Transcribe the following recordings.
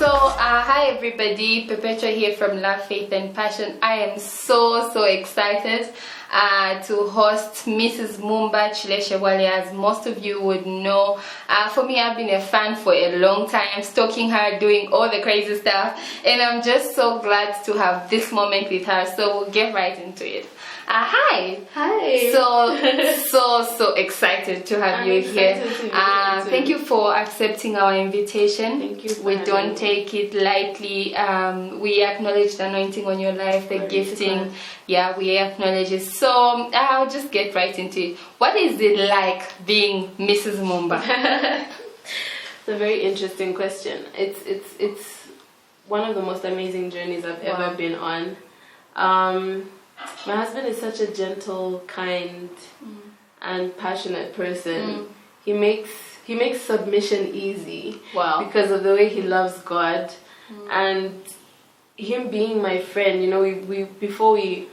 Hi everybody, Perpetua here from Love, Faith and Passion. I am so excited to host Mrs Mumba, Chileshe Bwalya, as most of you would know. For me, I've been a fan for a long time, stalking her, doing all the crazy stuff, and I'm just so glad to have this moment with her, so we'll get right into it. Hi. So excited to have you here. Thank you for accepting our invitation. Thank you. We don't take it lightly. We acknowledge the anointing on your life, the gifting. Yeah, we acknowledge it. So I'll just get right into it. What is it like being Mrs Mumba? It's a very interesting question. It's one of the most amazing journeys I've ever been on. My husband is such a gentle, kind, and passionate person. He makes submission easy. Wow. Because of the way he loves God, and him being my friend. You know, we before we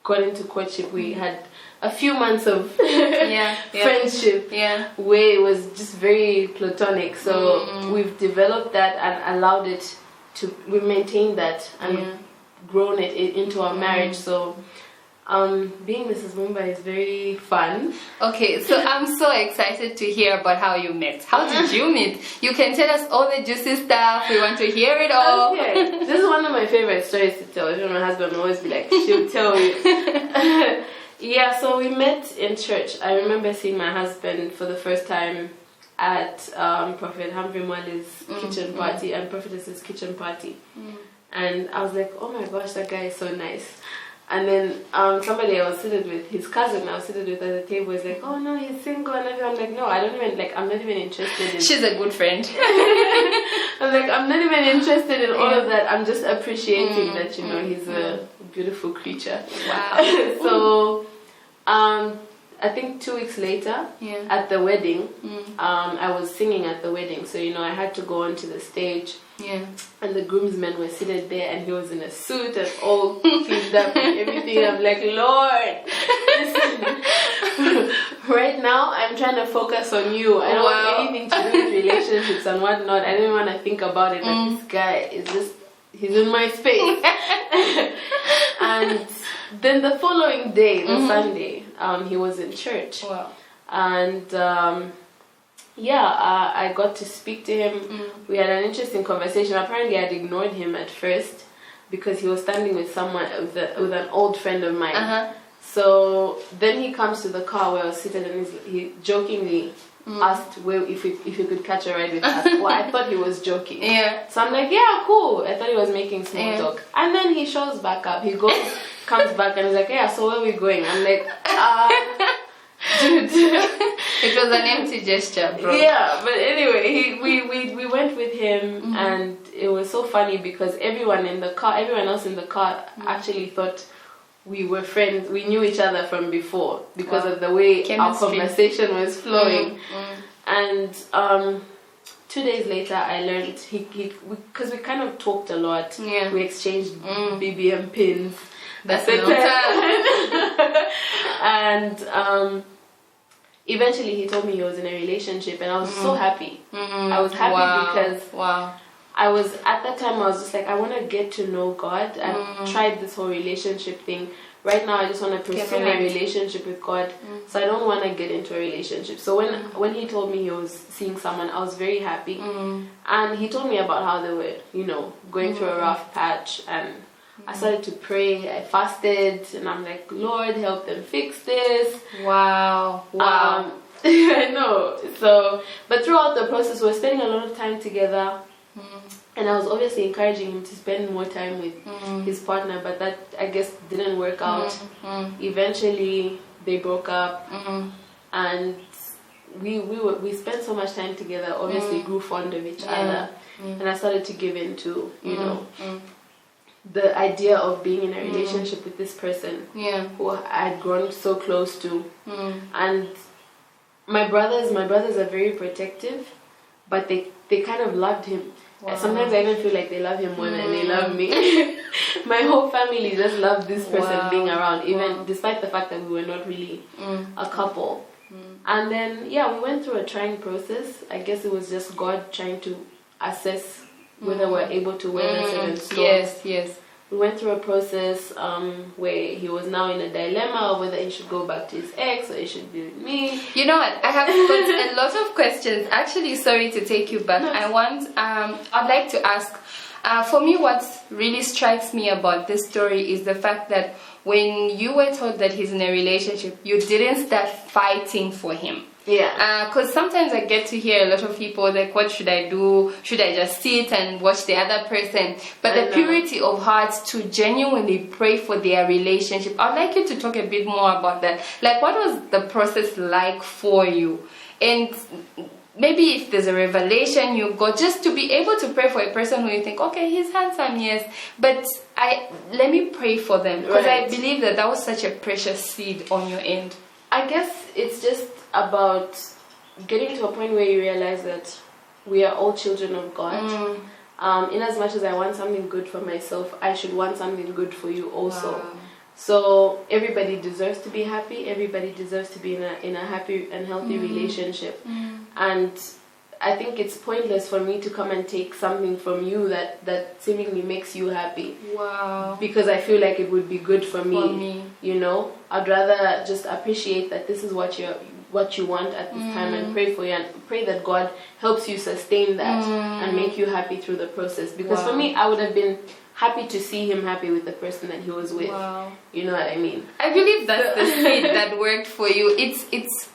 got into courtship, we had a few months of friendship, where it was just very platonic. So we've developed that and allowed it to. We maintained that and grown it into our marriage. So being Mrs Mumba is very fun. Okay, so I'm so excited to hear about how you met. How did you meet? You can tell us all the juicy stuff. We want to hear it all. Okay, this is one of my favorite stories to tell. Even my husband will always be like, she'll tell you. Yeah, so we met in church. I remember seeing my husband for the first time at Prophet Humphrey Mwali's kitchen party and Prophetess's kitchen party. And I was like, oh my gosh, that guy is so nice. And then somebody I was sitting with, his cousin I was sitting with at the table, is like, oh no, he's single and everything. I'm like, no, I don't even, like, I'm not even interested in... She's a good friend. I'm like, I'm not even interested in all of that. I'm just appreciating that, you know, he's a beautiful creature. Wow. So, I think 2 weeks later, at the wedding, I was singing at the wedding. So, you know, I had to go onto the stage. Yeah. And the groomsmen were seated there, and he was in a suit and all cleaned up and everything. I'm like, Lord, listen, right now I'm trying to focus on you. I don't want anything to do with relationships and whatnot. I didn't want to think about it. Like, this guy is just, he's in my space. And then the following day, the Sunday, he was in church. Wow. And I got to speak to him. We had an interesting conversation. Apparently I'd ignored him at first because he was standing with someone, with an old friend of mine. So then he comes to the car where I was seated, and he jokingly asked if he could catch a ride with us. Well, I thought he was joking. So I'm like, yeah, cool. I thought he was making small talk. And then he shows back up. He comes back and he's like, yeah, so where are we going? I'm like, dude. It was an empty gesture, bro. Yeah, but anyway, we went with him, and it was so funny because everyone else in the car actually thought we were friends. We knew each other from before because of the way our conversation was flowing. And 2 days later, I learned because we kind of talked a lot. We exchanged BBM pins. That's the time. And eventually he told me he was in a relationship, and I was so happy. I was happy because I was, at that time I was just like, I want to get to know God. I've tried this whole relationship thing. Right now I just want to pursue my relationship with God. So I don't want to get into a relationship. So when he told me he was seeing someone, I was very happy. And he told me about how they were, you know, going through a rough patch, and I started to pray. I fasted, and I'm like, Lord, help them fix this. Wow. I know. So, but throughout the process, we're spending a lot of time together, and I was obviously encouraging him to spend more time with his partner, but that, I guess, didn't work out. Eventually, they broke up, and we spent so much time together. Obviously, grew fond of each other, and I started to give in to, you know, the idea of being in a relationship with this person who I'd grown so close to. And my brothers are very protective, but they kind of loved him. Sometimes I even feel like they love him more than they love me. My whole family just loved this person being around, even despite the fact that we were not really a couple. And then we went through a trying process. I guess it was just God trying to assess whether we're able to weather certain storms. Yes. We went through a process where he was now in a dilemma of whether he should go back to his ex or he should be with me. You know what? I have got a lot of questions. Actually, sorry to take you back. No. I'd like to ask, for me, what really strikes me about this story is the fact that when you were told that he's in a relationship, you didn't start fighting for him. Yeah. Because sometimes I get to hear a lot of people like, what should I do? Should I just sit and watch the other person? But the purity of heart to genuinely pray for their relationship. I'd like you to talk a bit more about that. Like, what was the process like for you? And maybe if there's a revelation you got, just to be able to pray for a person who you think, okay, he's handsome, yes, but let me pray for them. Because I believe that was such a precious seed on your end. I guess it's just about getting to a point where you realize that we are all children of God. In as much as I want something good for myself, I should want something good for you also. Wow. So everybody deserves to be happy. Everybody deserves to be in a happy and healthy relationship. And I think it's pointless for me to come and take something from you that seemingly makes you happy. Wow. Because I feel like it would be good for me. You know, I'd rather just appreciate that this is what you want at this time and pray for you and pray that God helps you sustain that and make you happy through the process. Because for me, I would have been happy to see him happy with the person that he was with. Wow. You know what I mean? I believe that's the seed that worked for you.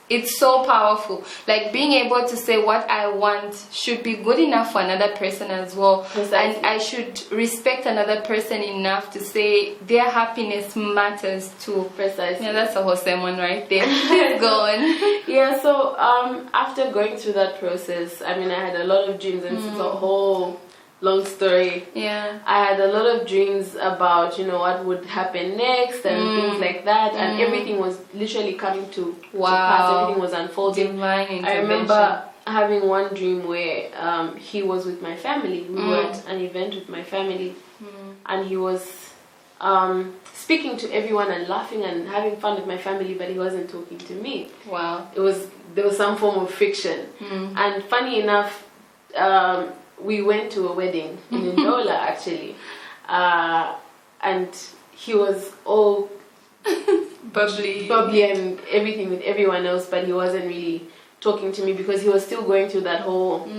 It's so powerful. Like being able to say what I want should be good enough for another person as well. Precisely. And I should respect another person enough to say their happiness matters too. Precisely. Yeah, that's a whole sermon right there. Please go on. Yeah, so after going through that process, I mean, I had a lot of dreams, and it's a whole long story. Yeah. I had a lot of dreams about, you know, what would happen next and things like that, and everything was literally coming to pass. Everything was unfolding. Divine intervention. I remember having one dream where he was with my family. We were at an event with my family, and he was speaking to everyone and laughing and having fun with my family, but he wasn't talking to me. Wow. There was some form of friction. And funny enough, we went to a wedding in Ndola actually, and he was all bubbly and everything with everyone else, but he wasn't really talking to me because he was still going through that whole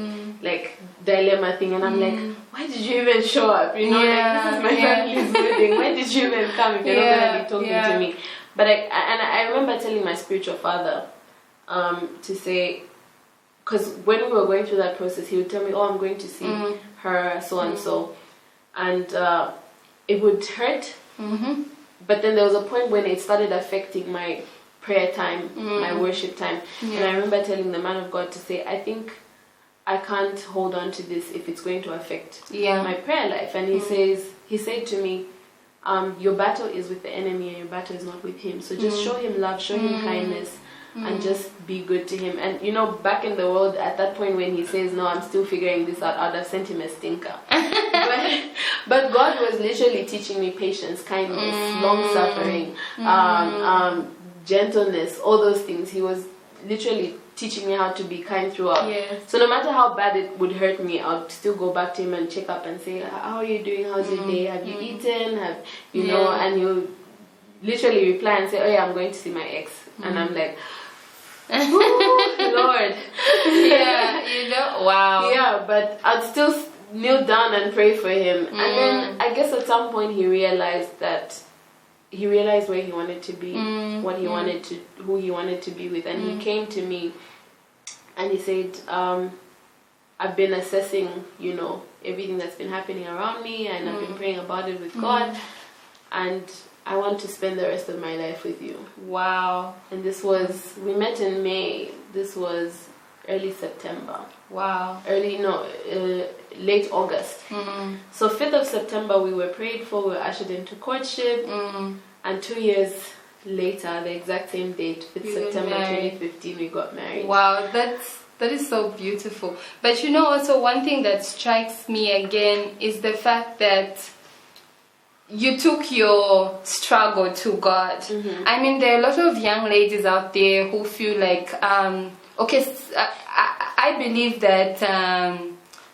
like dilemma thing. And I'm like, why did you even show up? You know, like, this is my family's wedding. Why did you even come if you're not gonna be talking to me? But I remember telling my spiritual father to say, because when we were going through that process, he would tell me, oh, I'm going to see her, so and so. And it would hurt. But then there was a point when it started affecting my prayer time, my worship time. And I remember telling the man of God to say, I think I can't hold on to this if it's going to affect my prayer life. And he said to me, your battle is with the enemy and your battle is not with him. So just show him love, show him kindness. And just be good to him. And you know, back in the world at that point when he says, no, I'm still figuring this out, I'd have sent him a stinker. but God was literally teaching me patience, kindness, long-suffering, gentleness, all those things. He was literally teaching me how to be kind throughout. So no matter how bad it would hurt me, I'll still go back to him and check up and say, how are you doing? How's your day? Have you eaten? Have you know? And he'll literally reply and say, oh yeah, I'm going to see my ex. And I'm like, Lord. You know, wow. Yeah, but I'd still kneel down and pray for him. And then I guess at some point he realized where he wanted to be, what he wanted to, who he wanted to be with. And he came to me and he said, I've been assessing, you know, everything that's been happening around me, and I've been praying about it with God, and I want to spend the rest of my life with you. Wow. And we met in May. This was early September. Wow. Late August. So 5th of September we were prayed for, we were ushered into courtship. And 2 years later, the exact same date, 5th September 2015, we got married. Wow, that is so beautiful. But you know, also one thing that strikes me again is the fact that you took your struggle to God. I mean, there are a lot of young ladies out there who feel like, I believe that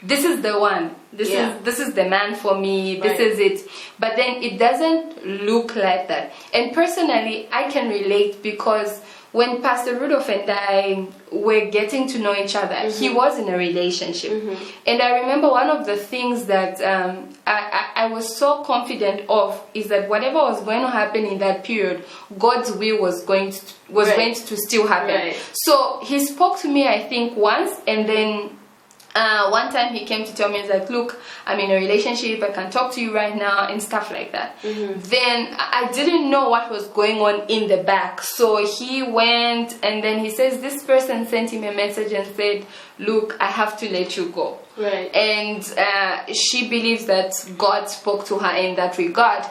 this is the one. this is the man for me, this is it. But then it doesn't look like that. And personally, I can relate, because when Pastor Rudolph and I were getting to know each other, he was in a relationship. And I remember one of the things that I was so confident of is that whatever was going to happen in that period, God's will was going to still happen. So he spoke to me, I think, once, and then one time he came to tell me, he's like, look, I'm in a relationship, I can talk to you right now, and stuff like that. Then I didn't know what was going on in the back. So he went, and then he says this person sent him a message and said, look, I have to let you go. And she believes that God spoke to her in that regard.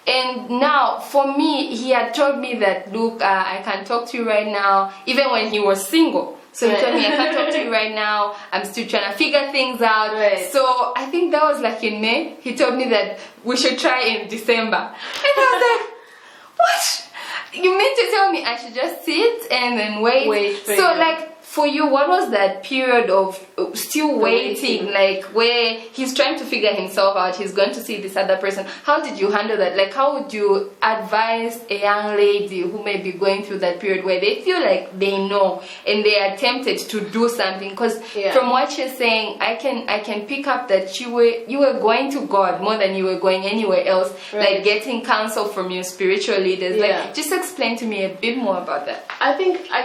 And now, for me, he had told me that, look, I can talk to you right now, even when he was single. So he told me, I can't talk to you right now, I'm still trying to figure things out. So I think that was like in May. He told me that we should try in December. And I was like, what? You mean to tell me I should just sit and then wait? So like, for you, what was that period of still waiting, like where he's trying to figure himself out, he's going to see this other person? How did you handle that? Like, how would you advise a young lady who may be going through that period where they feel like they know and they are tempted to do something? Because from what you're saying, I can pick up that you were going to God more than you were going anywhere else, like getting counsel from your spiritual leaders. Like, just explain to me a bit more about that. I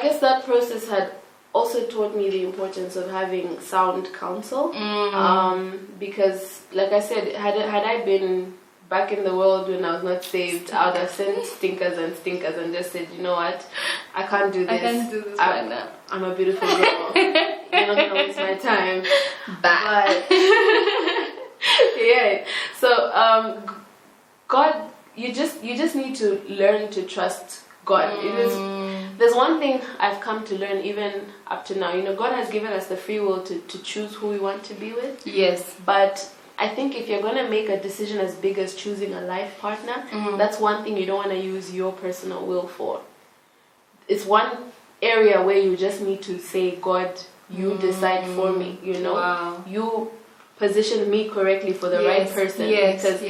guess that process had also taught me the importance of having sound counsel, because, like I said, had I been back in the world when I was not saved, I would have sent stinkers and just said, you know what, I can't do this. I can't do this right now. I'm a beautiful girl. You're not gonna waste my time. But so God, you just need to learn to trust God. There's one thing I've come to learn even up to now. You know, God has given us the free will to choose who we want to be with. Yes. But I think if you're going to make a decision as big as choosing a life partner, that's one thing you don't want to use your personal will for. It's one area where you just need to say, God, you decide for me, you know. You position me correctly for the right person. Because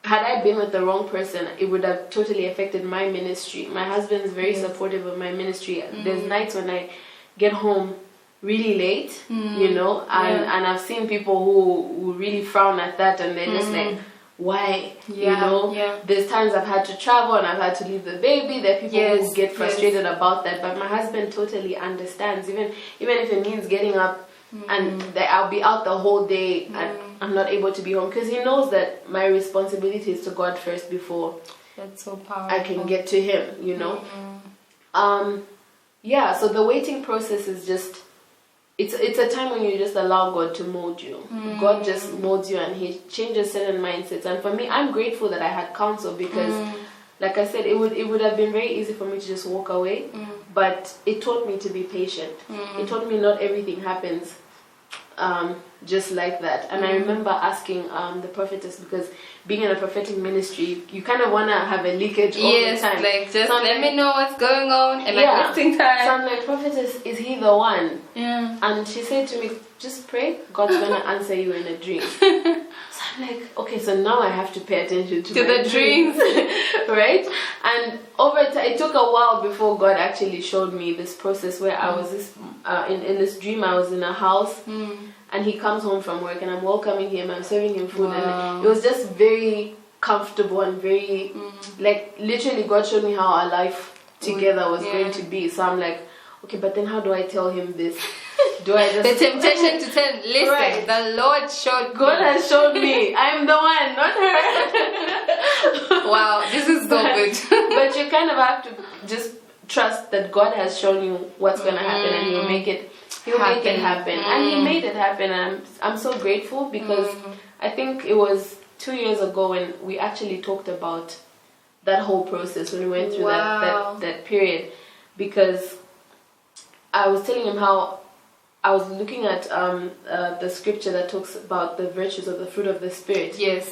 had I been with the wrong person, it would have totally affected my ministry. My husband is very supportive of my ministry. There's nights when I get home really late, you know, and I've seen people who really frown at that, and they're just like, why? You know, there's times I've had to travel and I've had to leave the baby. There are people who get frustrated about that, but my husband totally understands, even if it means getting up and that I'll be out the whole day and I'm not able to be home, because he knows that my responsibility is to God first before that's so powerful. I can get to him, you know. So the waiting process is just, it's a time when you just allow God to mold you. God just molds you and he changes certain mindsets. And for me, I'm grateful that I had counsel, because like I said, it would have been very easy for me to just walk away, but it taught me to be patient. It taught me not everything happens just like that. And I remember asking the prophetess, because being in a prophetic ministry, you kind of want to have a leakage all the time. Like, just let me know what's going on. Am I wasting time? So I'm like, prophetess, is he the one? And she said to me, just pray, God's going to answer you in a dream. So I'm like, okay, so now I have to pay attention to the dreams. Right? And over time, it took a while before God actually showed me this process where I was in this dream. I was in a house, and he comes home from work, and I'm welcoming him, I'm serving him food, and it was just very comfortable and very, like, literally God showed me how our life together was going to be. So I'm like, okay, but then how do I tell him this? Do I just... The temptation to tell, listen, the Lord showed God has showed me. I'm the one, not her. Wow, this is so good. But you kind of have to just trust that God has shown you what's going to happen, and he'll make it happen. And he made it happen, and I'm so grateful, because I think it was 2 years ago when we actually talked about that whole process, when we went through that period, because I was telling him how I was looking at the scripture that talks about the virtues of the fruit of the Spirit. Yes.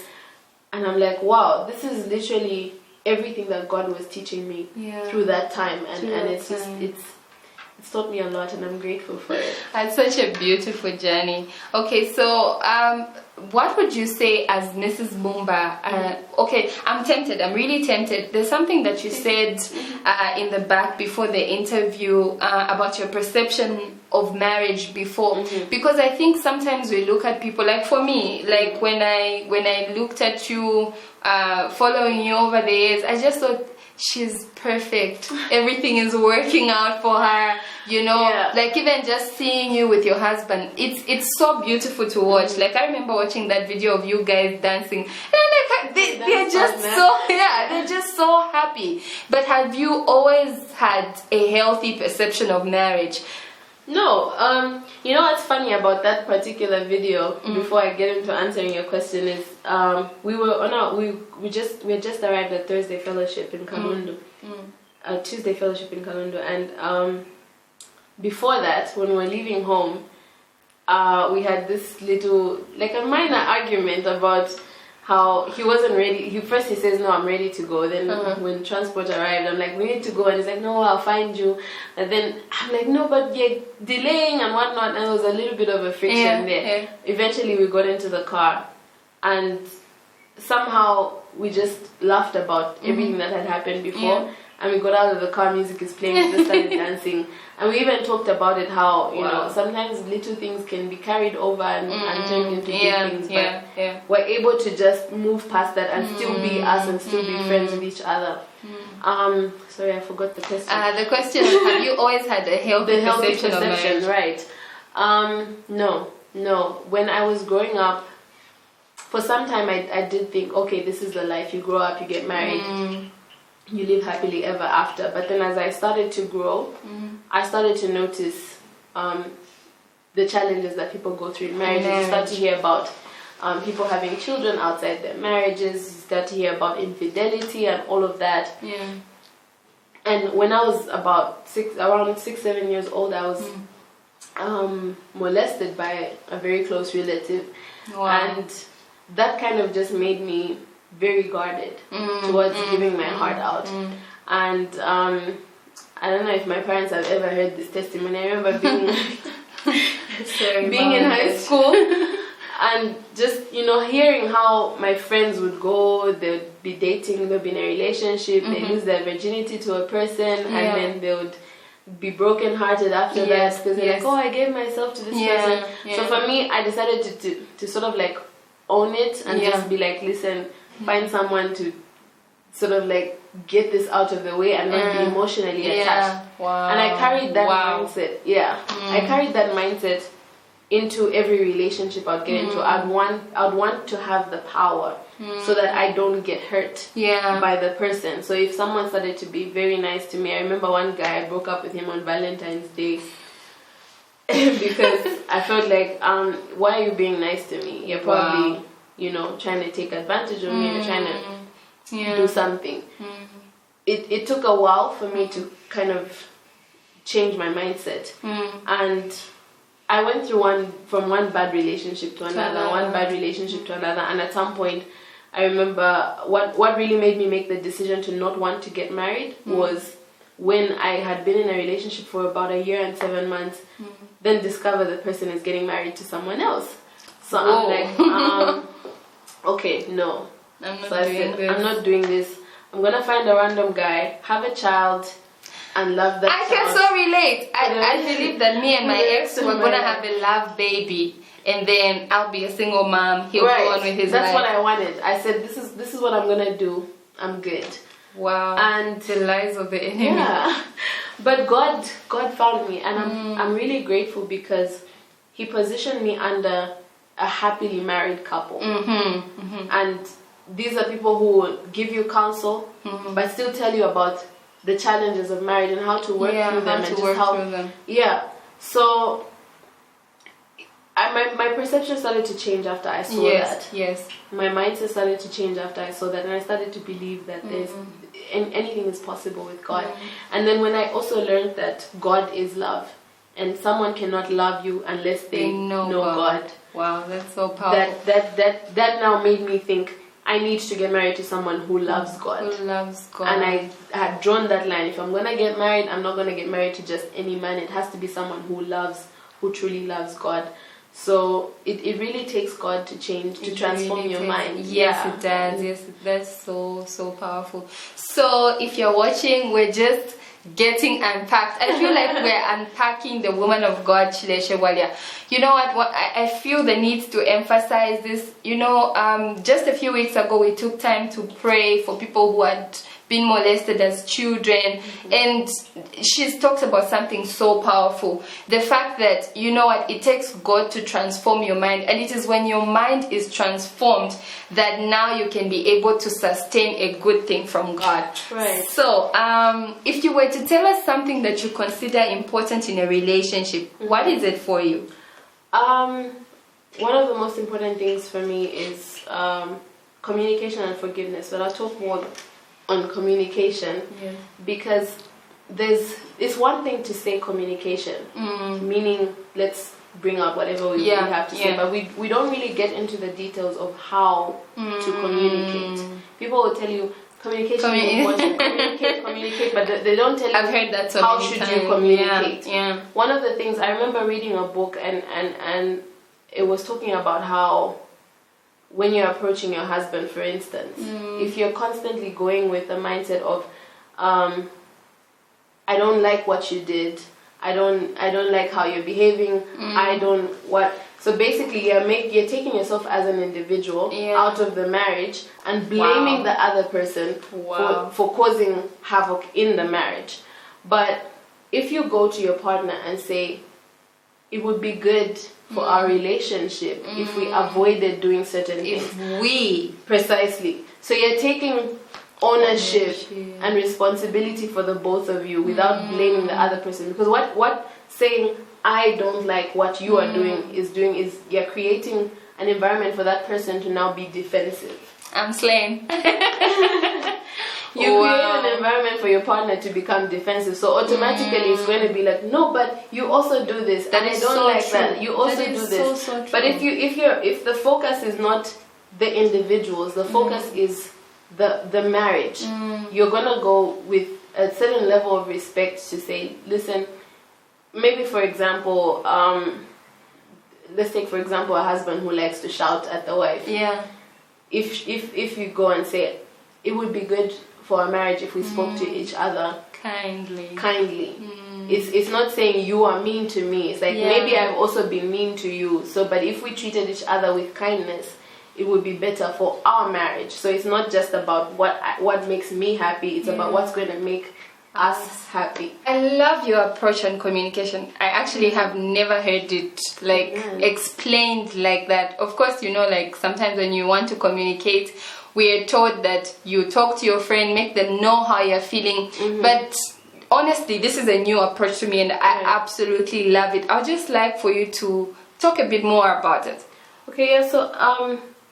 And I'm like, wow, this is literally everything that God was teaching me through that time. And it's just, it's taught me a lot, and I'm grateful for it. That's such a beautiful journey. Okay, so what would you say as Mrs. Mumba? Okay, I'm tempted. I'm really tempted. There's something that you said in the back before the interview about your perception of marriage before, because I think sometimes we look at people, like for me, like when I looked at you, following you over the years, I just thought, she's perfect. Everything is working out for her, you know. Yeah. Like even just seeing you with your husband, it's so beautiful to watch. Like I remember watching that video of you guys dancing, and like they're just they're just so happy. But have you always had a healthy perception of marriage? No, you know what's funny about that particular video? Before I get into answering your question, is we just arrived at Thursday Fellowship in Kalundu, Tuesday Fellowship in Kalundu, and before that, when we were leaving home, we had this little, like a minor argument about how he wasn't ready. He says, no, I'm ready to go. Then when transport arrived, I'm like, we need to go. And he's like, no, I'll find you. And then I'm like, no, but you're delaying and whatnot. And there was a little bit of a friction there. Yeah. Eventually we got into the car, and somehow we just laughed about everything that had happened before. Yeah. And we got out of the car, music is playing, we just started dancing. And we even talked about it, how, you know, sometimes little things can be carried over and turned into big things. But we're able to just move past that and still be us and still be friends with each other. Sorry, I forgot the question. The question is, have you always had a healthy perception of marriage? Right. No. When I was growing up, for some time I did think, okay, this is the life. You grow up, you get married. You live happily ever after. But then as I started to grow, I started to notice the challenges that people go through in marriage. You start to hear about people having children outside their marriages. You start to hear about infidelity and all of that. Yeah. And when I was around 6-7 years old, I was molested by a very close relative. Wow. And that kind of just made me very guarded towards giving my heart out. And I don't know if my parents have ever heard this testimony. I remember being in high school and just, you know, hearing how my friends would go, they would be dating, they'll be in a relationship, they lose their virginity to a person, and then they would be broken hearted after that, because they're like, oh, I gave myself to this person. So for me, I decided to sort of like own it and just be like, listen, find someone to sort of like get this out of the way and not be emotionally attached. Wow. And I carried that mindset. I carried that mindset into every relationship I'd get into. I'd want to have the power so that I don't get hurt by the person. So if someone started to be very nice to me, I remember one guy, I broke up with him on Valentine's Day because I felt like, why are you being nice to me? You're probably you know, trying to take advantage of me, or trying to do something. It took a while for me to kind of change my mindset. And I went through from one bad relationship to another, and at some point, I remember what really made me make the decision to not want to get married was when I had been in a relationship for about 1 year and 7 months, then discover the person is getting married to someone else. So I'm like, okay, no. I'm not doing this. I'm gonna find a random guy, have a child, and love that I can so relate. I believe that me and my ex were gonna have a love baby, and then I'll be a single mom. He'll go on with his life. That's what I wanted. I said, this is what I'm gonna do. I'm good. Wow. And the lies of the enemy. Yeah. But God found me, and I'm really grateful because He positioned me under a happily married couple. And these are people who will give you counsel, but still tell you about the challenges of marriage and how to work through them. Yeah. So my perception started to change after I saw that. Yes. My mindset started to change after I saw that, and I started to believe that anything is possible with God. And then when I also learned that God is love, and someone cannot love you unless they know God. Wow, that's so powerful. That now made me think I need to get married to someone who loves God. Who loves God. And I had drawn that line. If I'm going to get married, I'm not going to get married to just any man. It has to be someone who truly loves God. So it really takes God to change, to transform your mind. Yes, it does. Yes, that's so powerful. So if you're watching, we're just getting unpacked. I feel like we're unpacking the woman of God, Chileshe Bwalya. You know what I feel the need to emphasize this. You know, just a few weeks ago we took time to pray for people who had been molested as children, and she's talked about something so powerful, the fact that, you know what, it takes God to transform your mind, and it is when your mind is transformed that now you can be able to sustain a good thing from God. Right. So if you were to tell us something that you consider important in a relationship, what is it for you? One of the most important things for me is communication and forgiveness, but I'll talk more on communication, because it's one thing to say communication, meaning let's bring up whatever we have to say, but we don't really get into the details of how to communicate. People will tell you communication is important, communicate, but they don't tell you I've heard that so how many should times. you communicate. Yeah. One of the things, I remember reading a book and it was talking about how when you're approaching your husband, for instance, if you're constantly going with the mindset of I don't like what you did, I don't like how you're behaving, so basically you're taking yourself as an individual out of the marriage and blaming the other person for causing havoc in the marriage. But if you go to your partner and say, it would be good for our relationship if we avoided doing certain things. Precisely. So you're taking ownership and responsibility for the both of you without blaming the other person. Because what saying I don't like what you are doing is you're creating an environment for that person to now be defensive. I'm slain. You create an environment for your partner to become defensive, so automatically it's going to be like, no, but you also do this, and I don't like that. You also do this. So but if the focus is not the individuals, the focus is the marriage. You're gonna go with a certain level of respect to say, listen, maybe for example, let's take for example a husband who likes to shout at the wife. Yeah. If you go and say, it would be good for a marriage if we spoke to each other kindly. It's not saying you are mean to me. It's like maybe I've also been mean to you. So, but if we treated each other with kindness, it would be better for our marriage. So it's not just about what makes me happy. It's about what's going to make us happy. I love your approach on communication. I actually have never heard it explained like that. Of course, you know, like sometimes when you want to communicate, we are taught that you talk to your friend, make them know how you're feeling. But honestly, this is a new approach to me, and I absolutely love it. I'd just like for you to talk a bit more about it. Okay, yeah. So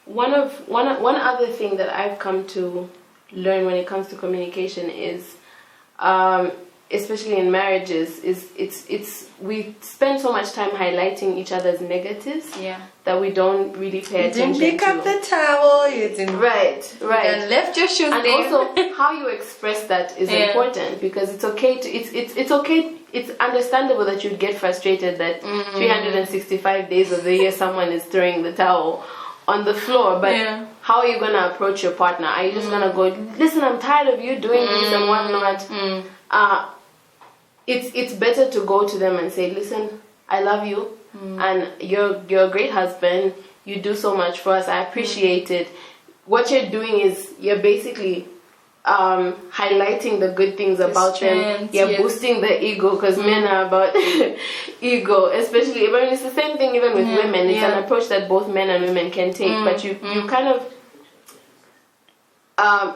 one other thing that I've come to learn when it comes to communication is, especially in marriages, is we spend so much time highlighting each other's negatives that we don't really pay attention to. You didn't pick up the towel. You didn't. Right. You left your shoes and there. Also, how you express that is important, because it's okay to it's okay. It's understandable that you get frustrated that 365 days of the year someone is throwing the towel on the floor, but how are you going to approach your partner? Are you just going to go, listen, I'm tired of you doing this and whatnot? It's better to go to them and say, listen, I love you, and you're a great husband. You do so much for us. I appreciate it. What you're doing is you're basically highlighting the good things about them. You're boosting the ego, because men are about ego, especially. But it's the same thing even with women. It's an approach that both men and women can take, but you kind of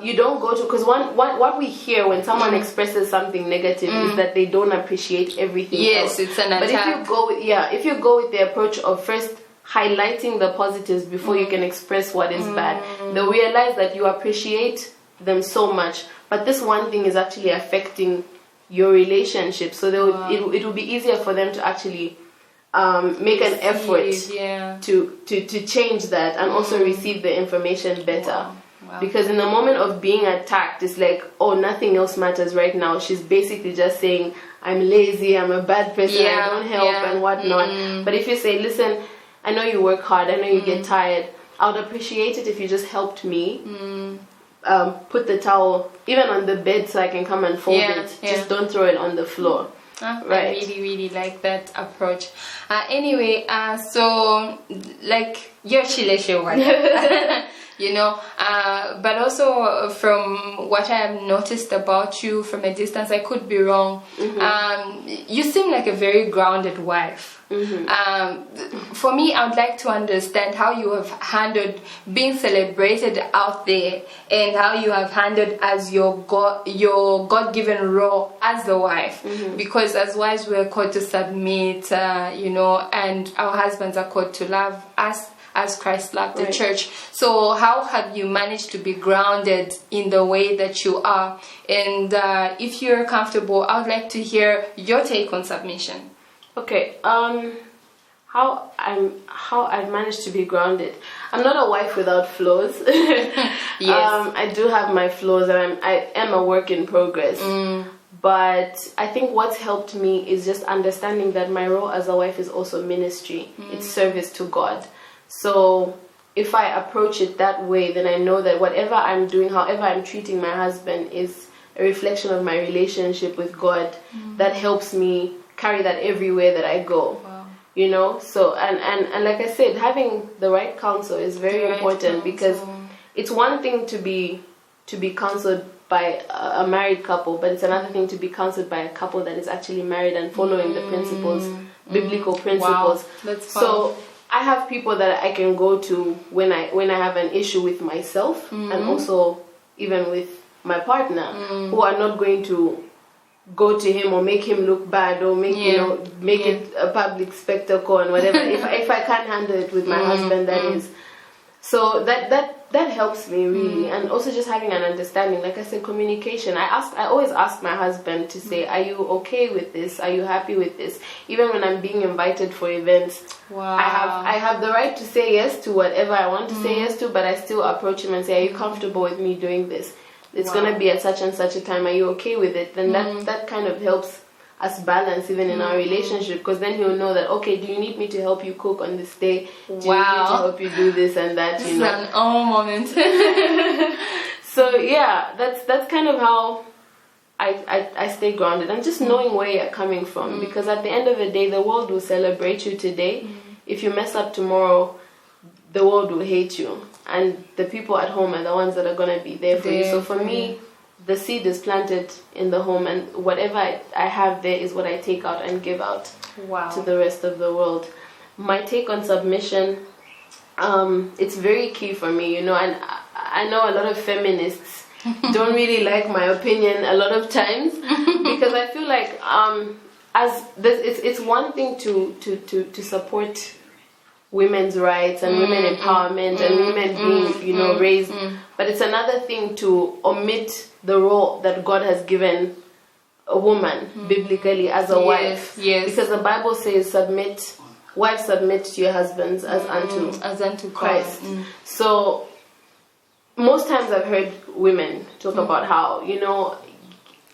you don't go to, because what we hear when someone expresses something negative is that they don't appreciate everything else. It's an attack. But if you go with the approach of first highlighting the positives before you can express what is bad, they'll realize that you appreciate them so much, but this one thing is actually affecting your relationship. So it will be easier for them to actually make an effort to change that and also receive the information better. Wow. Because in the moment of being attacked, it's like, oh, nothing else matters right now. She's basically just saying, I'm lazy, I'm a bad person, I don't help and whatnot. But if you say, listen, I know you work hard, I know you get tired, I would appreciate it if you just helped me put the towel even on the bed so I can come and fold it. Just don't throw it on the floor. Right. I really like that approach. Anyway, so like you're Chileshe Bwalya. You know, but also from what I have noticed about you from a distance, I could be wrong. You seem like a very grounded wife. For me, I would like to understand how you have handled being celebrated out there and how you have handled as your God-given role as a wife. Because as wives, we are called to submit, you know, and our husbands are called to love us as Christ loved the church. So how have you managed to be grounded in the way that you are? And if you're comfortable, I would like to hear your take on submission. Okay, how I've managed to be grounded. I'm not a wife without flaws. I do have my flaws, and I am a work in progress. But I think what's helped me is just understanding that my role as a wife is also ministry. It's service to God. So if I approach it that way, then I know that whatever I'm doing, however I'm treating my husband, is a reflection of my relationship with God that helps me carry that everywhere that I go. You know, so and like I said, having the right counsel is very important, because it's one thing to be counseled by a married couple, but it's another thing to be counseled by a couple that is actually married and following the principles, biblical principles. That's fun. So I have people that I can go to when I have an issue with myself, and also even with my partner, who are not going to go to him or make him look bad or make it a public spectacle and whatever. if I can't handle it with my husband, that is. So that helps me really, and also just having an understanding. Like I said, communication. I always ask my husband to say, are you okay with this? Are you happy with this? Even when I'm being invited for events, I have the right to say yes to whatever I want to say yes to, but I still approach him and say, are you comfortable with me doing this? It's going to be at such and such a time. Are you okay with it? Then that kind of helps us balance even in our relationship, because then he'll know that, okay, do you need me to help you cook on this day? Do you need me to help you do this and that? This is an oh moment. So yeah, that's kind of how I stay grounded, and just knowing where you're coming from, because at the end of the day, the world will celebrate you today. If you mess up tomorrow, the world will hate you, and the people at home are the ones that are going to be there for you. So for me, the seed is planted in the home, and whatever I have there is what I take out and give out to the rest of the world. My take on submission, it's very key for me, you know, and I know a lot of feminists don't really like my opinion a lot of times, because I feel like it's one thing to support women's rights and women empowerment and women being, you know, raised, but it's another thing to omit the role that God has given a woman biblically as a wife. Because the Bible says, wives submit to your husbands as unto Christ. So most times I've heard women talk about how, you know,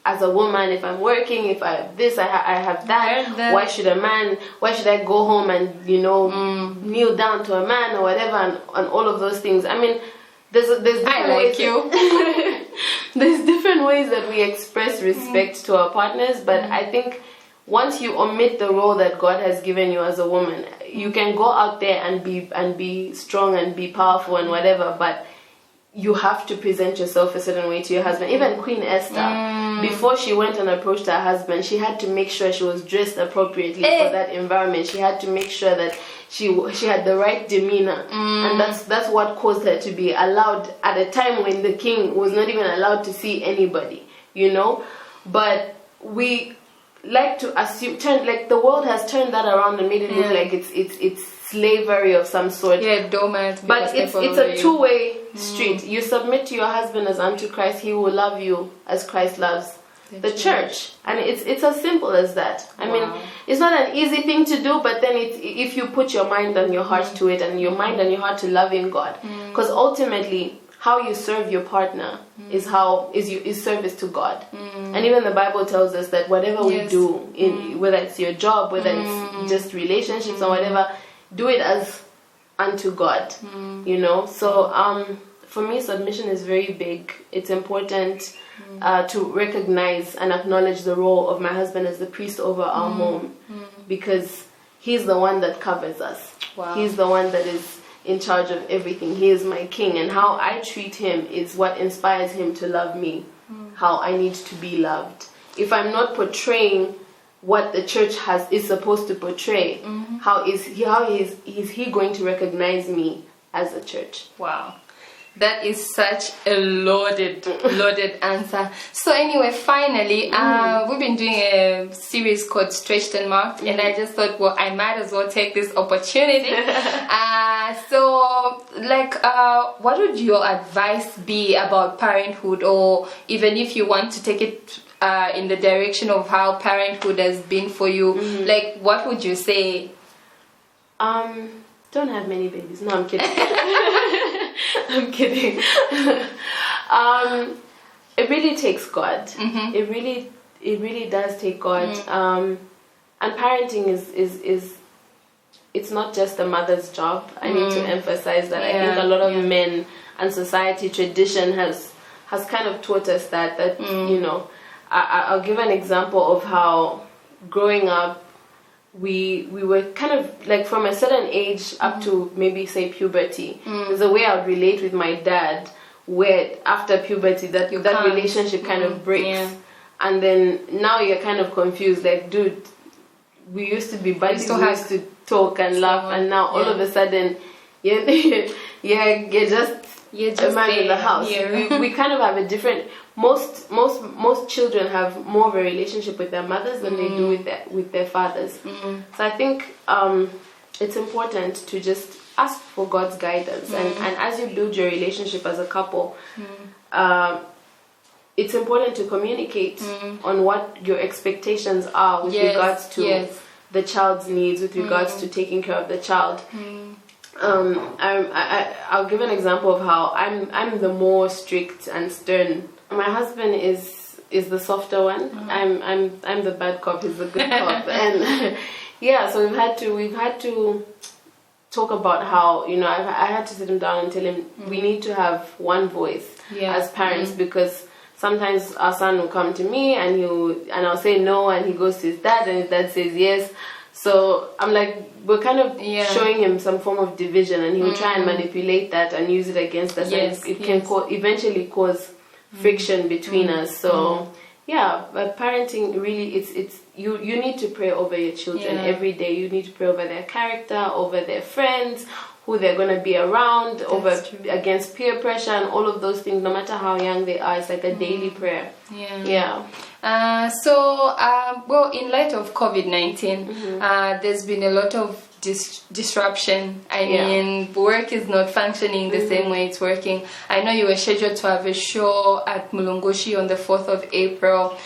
as a woman, if I'm working, if I have this, I have that. Why should I go home and, you know, kneel down to a man or whatever, and all of those things. I mean, there's different ways. There's different ways that we express respect to our partners, but I think once you omit the role that God has given you as a woman, you can go out there and be strong and be powerful and whatever, but you have to present yourself a certain way to your husband. Even Queen Esther, before she went and approached her husband, she had to make sure she was dressed appropriately for that environment. She had to make sure that she had the right demeanor, and that's what caused her to be allowed at a time when the king was not even allowed to see anybody, you know. But we like to assume, like the world has turned that around and made it look like it's slavery of some sort. Dominant. But it's a two-way street. You submit to your husband as unto Christ, he will love you as Christ loves the church. And it's as simple as that. I mean, it's not an easy thing to do, but then if you put your mind and your heart to it, and your mind and your heart to loving God, because ultimately how you serve your partner is service to God. And even the Bible tells us that whatever we do, whether it's your job, whether it's just relationships or whatever, do it as unto God. You know. So for me, submission is very big. It's important to recognize and acknowledge the role of my husband as the priest over our home, because he's the one that covers us. Wow. He's the one that is in charge of everything. He is my king, and how I treat him is what inspires him to love me, how I need to be loved. If I'm not portraying what the church is supposed to portray, how is he going to recognize me as a church? Wow. That is such a loaded answer. So anyway, finally, we've been doing a series called Stretched and Marked, and I just thought, well, I might as well take this opportunity. So, what would your advice be about parenthood, or even if you want to take it in the direction of how parenthood has been for you, like, what would you say? Don't have many babies. No, I'm kidding. I'm kidding. It really takes God. It really does take God. And parenting is it's not just a mother's job. I need to emphasize that. I think a lot of men and society tradition has kind of taught us that you know. I'll give an example of how growing up we were kind of like from a certain age up to maybe say puberty. There's a way I would relate with my dad where after puberty that relationship kind of breaks, and then now you're kind of confused, like, dude, we used to be buddies, we used to talk and laugh, and now all of a sudden you're just a man in the house. We kind of have a different. Most children have more of a relationship with their mothers than they do with their fathers. So I think it's important to just ask for God's guidance, and as you build your relationship as a couple, it's important to communicate on what your expectations are with regards to the child's needs, with regards to taking care of the child. I'll give an example of how I'm the more strict and stern. My husband is the softer one. I'm the bad cop. He's the good cop. And so we've had to talk about how, you know, I had to sit him down and tell him we need to have one voice as parents, because sometimes our son will come to me and I'll say no, and he goes to his dad and his dad says yes. So I'm like, we're kind of showing him some form of division, and he will try and manipulate that and use it against us. And it can eventually cause friction between us. So but parenting really, it's you need to pray over your children every day. You need to pray over their character, over their friends, who they're going to be around, against peer pressure and all of those things, no matter how young they are. It's like a daily prayer. Well, in light of COVID-19, there's been a lot of disruption. I mean, work is not functioning the same way it's working. I know you were scheduled to have a show at Mulungushi on the 4th of April.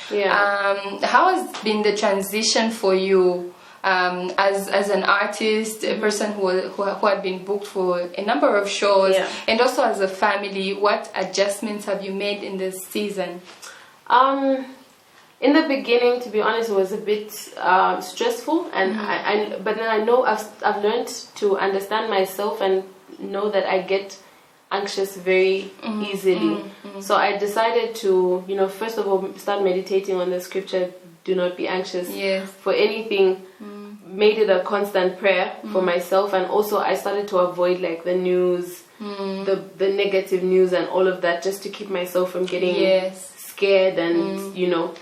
How has been the transition for you as an artist, a person who had been booked for a number of shows, and also as a family? What adjustments have you made in this season? In the beginning, to be honest, it was a bit stressful, and but then I know I've learned to understand myself and know that I get anxious very easily. So I decided to, you know, first of all, start meditating on the scripture, do not be anxious for anything. Made it a constant prayer for myself, and also I started to avoid like the news, the negative news and all of that, just to keep myself from getting scared and you know.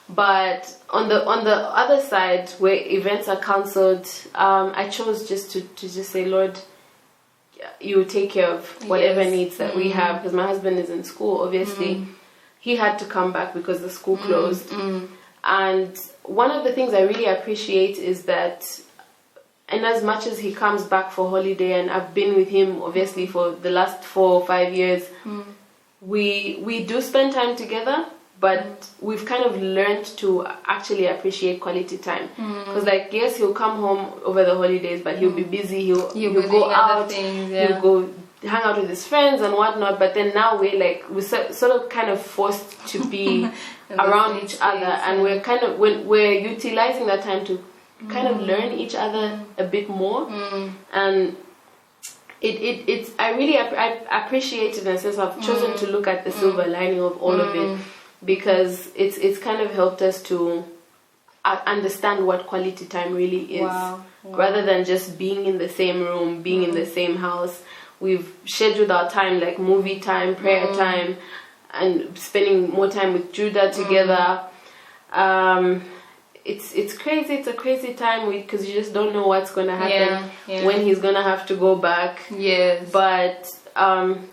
But on the other side, where events are cancelled, I chose just to just say, Lord, you take care of whatever needs that we have, because my husband is in school. Obviously, he had to come back because the school closed. And one of the things I really appreciate is that, and as much as he comes back for holiday, and I've been with him obviously for the last 4 or 5 years, we do spend time together. But we've kind of learned to actually appreciate quality time. Because, like, yes, he'll come home over the holidays, but he'll be busy. He'll go out. He'll go hang out with his friends and whatnot, but then now we're sort of kind of forced to be around each other, and we're utilizing that time to kind of learn each other a bit more. And it's I really appreciate it in a sense. I've chosen to look at the silver lining of all of it, because it's kind of helped us to understand what quality time really is. Wow. Rather than just being in the same room, being in the same house. We've scheduled our time, like movie time, prayer time, and spending more time with Judah together. It's crazy. It's a crazy time because you just don't know what's going to happen, when he's going to have to go back. Yes. But I'm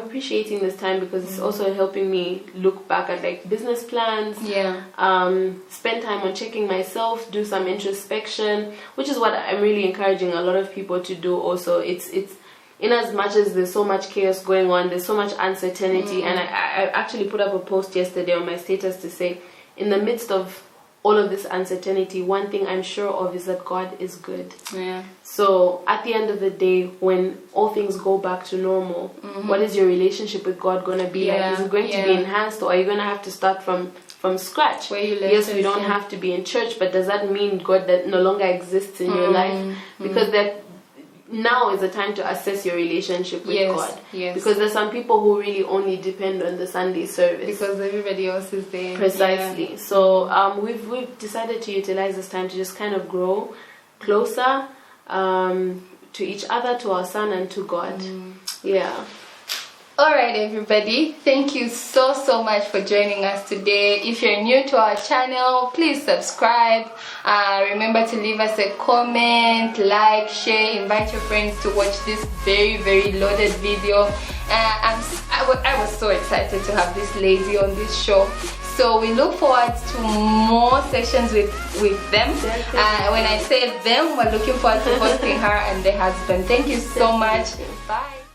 appreciating this time because it's also helping me look back at like business plans. Spend time on checking myself, do some introspection, which is what I'm really encouraging a lot of people to do. Also, it's in as much as there's so much chaos going on, there's so much uncertainty, and I actually put up a post yesterday on my status to say, in the midst of all of this uncertainty, one thing I'm sure of is that God is good. So at the end of the day, when all things go back to normal, what is your relationship with God going to be like? Is it going to be enhanced, or are you going to have to start from scratch? Yes, we don't have to be in church, but does that mean God that no longer exists in your life? Because that now is the time to assess your relationship with God. Because there's some people who really only depend on the Sunday service because everybody else is there. Precisely. So we've decided to utilize this time to just kind of grow closer to each other, to our son, and to God. Alright everybody, thank you so much for joining us today. If you're new to our channel, please subscribe. Remember to leave us a comment, like, share, invite your friends to watch this very loaded video. I was so excited to have this lady on this show. So we look forward to more sessions with them. When I say them, we're looking forward to hosting her and the husband. Thank you so much. Bye.